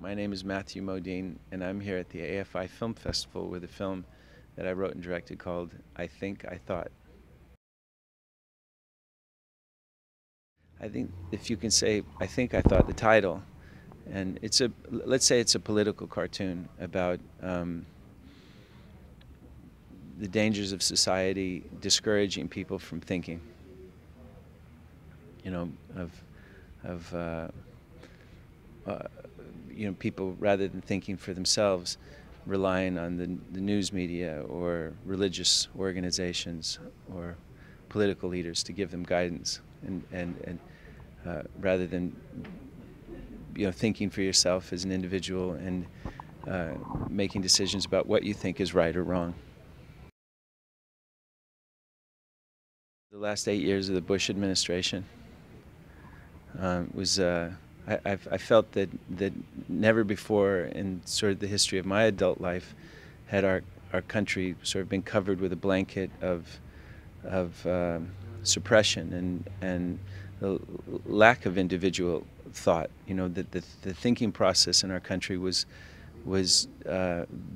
My name is Matthew Modine, and I'm here at the AFI Film Festival with a film that I wrote and directed called I Think I Thought. I think if you can say I Think I Thought, the title, and let's say it's a political cartoon about the dangers of society discouraging people from thinking. You know, people, rather than thinking for themselves, relying on the news media or religious organizations or political leaders to give them guidance, and rather than thinking for yourself as an individual and making decisions about what you think is right or wrong. The last 8 years of the Bush administration I felt that never before in sort of the history of my adult life had our country sort of been covered with a blanket of suppression and the lack of individual thought. The thinking process in our country was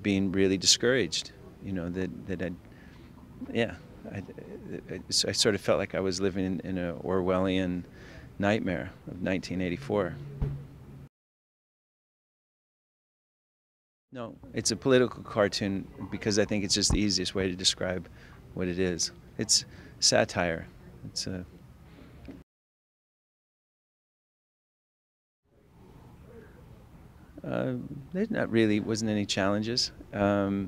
being really discouraged. I sort of felt like I was living in an Orwellian nightmare of 1984. No, it's a political cartoon because I think it's just the easiest way to describe what it is. It's satire. There wasn't any challenges. The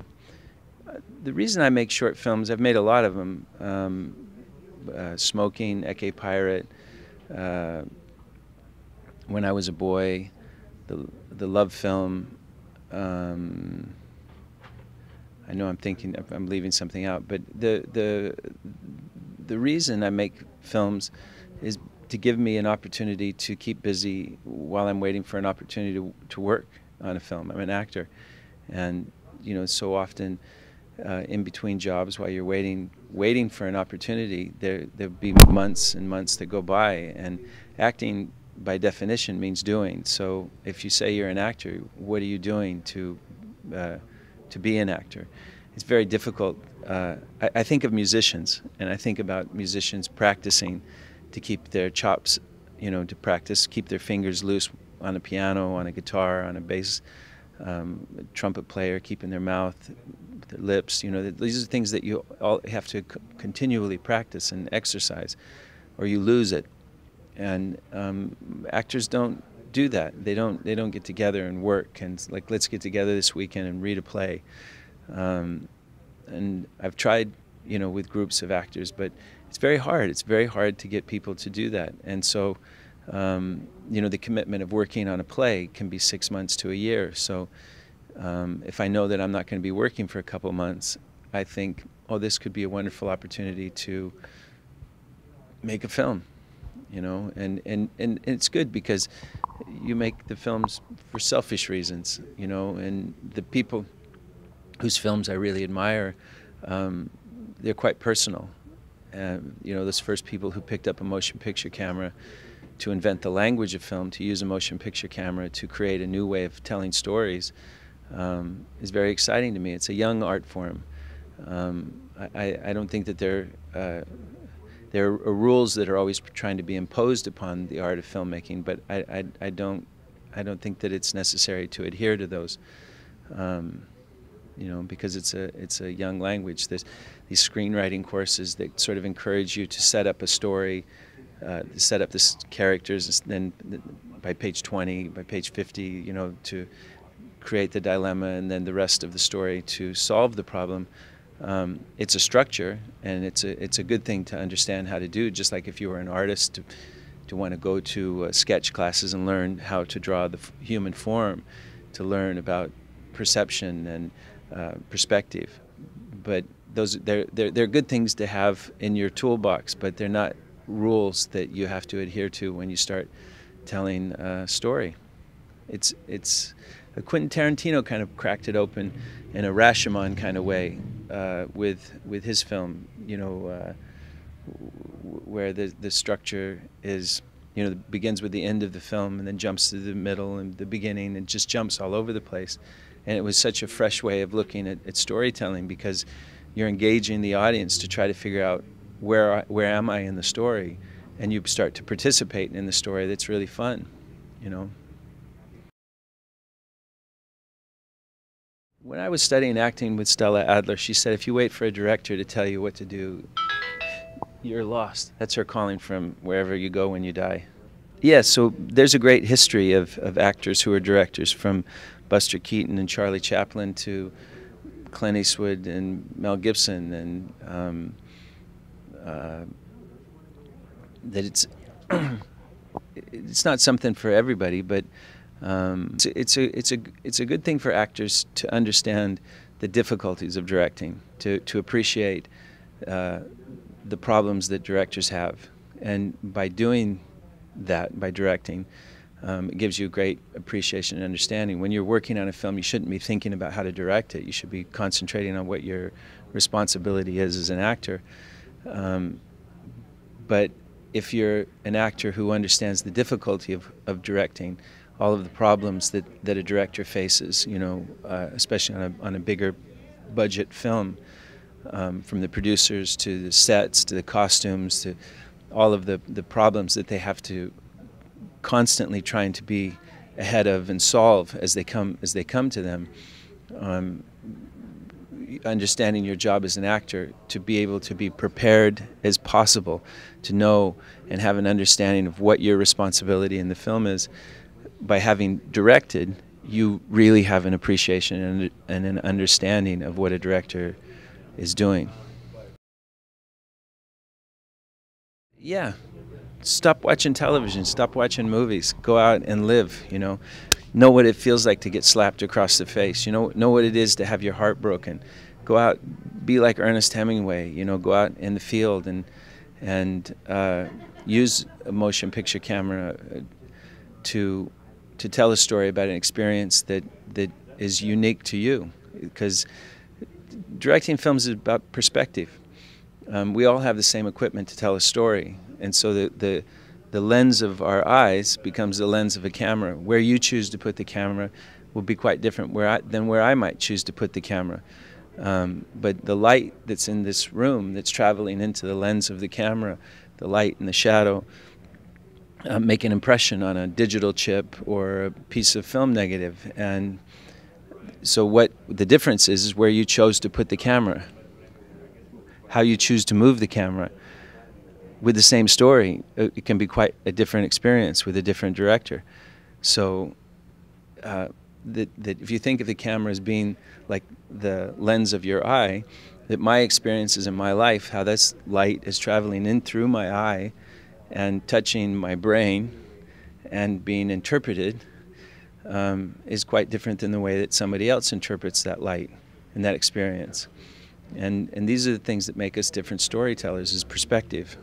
reason I make short films, I've made a lot of them. Smoking, Ecce Pirate, When I Was a Boy, the love film. I know I'm leaving something out, but the reason I make films is to give me an opportunity to keep busy while I'm waiting for an opportunity to work on a film. I'm an actor, and so often in between jobs, while you're waiting for an opportunity, there'll be months and months that go by, and acting by definition means doing. So if you say you're an actor, what are you doing to be an actor? It's very difficult. I think of musicians, and I think about musicians practicing to keep their chops, to practice, keep their fingers loose on a piano, on a guitar, on a bass, trumpet player, keeping their mouth, their lips. These are things that you all have to continually practice and exercise, or you lose it. And actors don't do that. They don't get together and work and like, let's get together this weekend and read a play. And I've tried, with groups of actors, but it's very hard. It's very hard to get people to do that. And so, the commitment of working on a play can be 6 months to a year. So if I know that I'm not going to be working for a couple months, I think, oh, this could be a wonderful opportunity to make a film. And it's good because you make the films for selfish reasons, and the people whose films I really admire, they're quite personal. Those first people who picked up a motion picture camera to invent the language of film, to use a motion picture camera to create a new way of telling stories, is very exciting to me. It's a young art form. I don't think that there are rules that are always trying to be imposed upon the art of filmmaking, but I don't think that it's necessary to adhere to those, because it's a young language. There's these screenwriting courses that sort of encourage you to set up a story, set up the characters, and then by page 20, by page 50, to create the dilemma, and then the rest of the story to solve the problem. It's a structure, and it's a good thing to understand how to do, just like if you were an artist to want to go to sketch classes and learn how to draw the human form, to learn about perception and perspective. But they're good things to have in your toolbox, but they're not rules that you have to adhere to when you start telling a story. It's Quentin Tarantino kind of cracked it open in a Rashomon kind of way with his film, where the structure is You know, it begins with the end of the film and then jumps to the middle and the beginning and just jumps all over the place. And it was such a fresh way of looking at storytelling, because you're engaging the audience to try to figure out where am I in the story, and you start to participate in the story. That's really fun, you know. When I was studying acting with Stella Adler, she said, if you wait for a director to tell you what to do, you're lost. That's her calling from wherever you go when you die. Yeah, so there's a great history of actors who are directors, from Buster Keaton and Charlie Chaplin to Clint Eastwood and Mel Gibson, and that it's not something for everybody, but it's a good thing for actors to understand the difficulties of directing, to appreciate the problems that directors have, and by doing that, by directing, it gives you great appreciation and understanding. When you're working on a film, you shouldn't be thinking about how to direct it. You should be concentrating on what your responsibility is as an actor. But if you're an actor who understands the difficulty of directing, all of the problems that a director faces, you know, especially on a bigger budget film, from the producers to the sets to the costumes to all of the problems that they have to constantly trying to be ahead of and solve as they come to them. Understanding your job as an actor, to be able to be prepared as possible, to know and have an understanding of what your responsibility in the film is. By having directed, you really have an appreciation and an understanding of what a director is doing. Yeah. Stop watching television, stop watching movies, go out and live, you know. Know what it feels like to get slapped across the face, you know what it is to have your heart broken. Go out, be like Ernest Hemingway, you know, go out in the field and use a motion picture camera to tell a story about an experience that is unique to you, because directing films is about perspective. We all have the same equipment to tell a story, and so the lens of our eyes becomes the lens of a camera. Where you choose to put the camera will be quite different than where I might choose to put the camera. But the light that's in this room, that's traveling into the lens of the camera, the light and the shadow, make an impression on a digital chip or a piece of film negative. And so what the difference is where you chose to put the camera, how you choose to move the camera. With the same story, it can be quite a different experience with a different director. So that if you think of the camera as being like the lens of your eye, that my experiences in my life, how this light is traveling in through my eye and touching my brain and being interpreted, is quite different than the way that somebody else interprets that light and that experience. And these are the things that make us different storytellers, is perspective.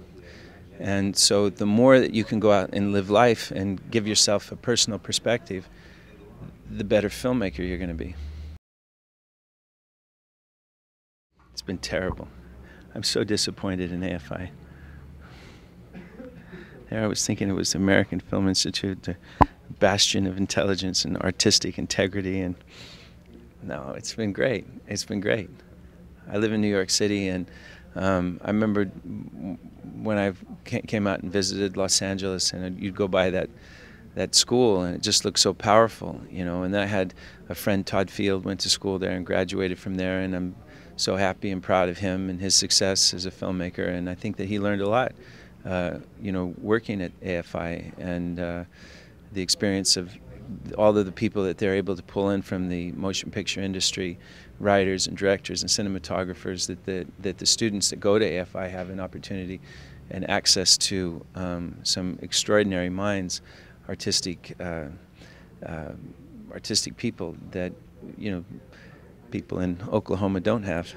And so the more that you can go out and live life and give yourself a personal perspective, the better filmmaker you're going to be. It's been terrible. I'm so disappointed in AFI. There I was thinking it was the American Film Institute, the bastion of intelligence and artistic integrity, and no, it's been great. It's been great. I live in New York City, and I remember when I came out and visited Los Angeles, and you'd go by that school, and it just looked so powerful, you know. And then I had a friend, Todd Field, went to school there and graduated from there, and I'm so happy and proud of him and his success as a filmmaker. And I think that he learned a lot, you know, working at AFI, and the experience of all of the people that they're able to pull in from the motion picture industry, writers and directors and cinematographers, that the students that go to AFI have an opportunity and access to some extraordinary minds, artistic people that, you know, people in Oklahoma don't have.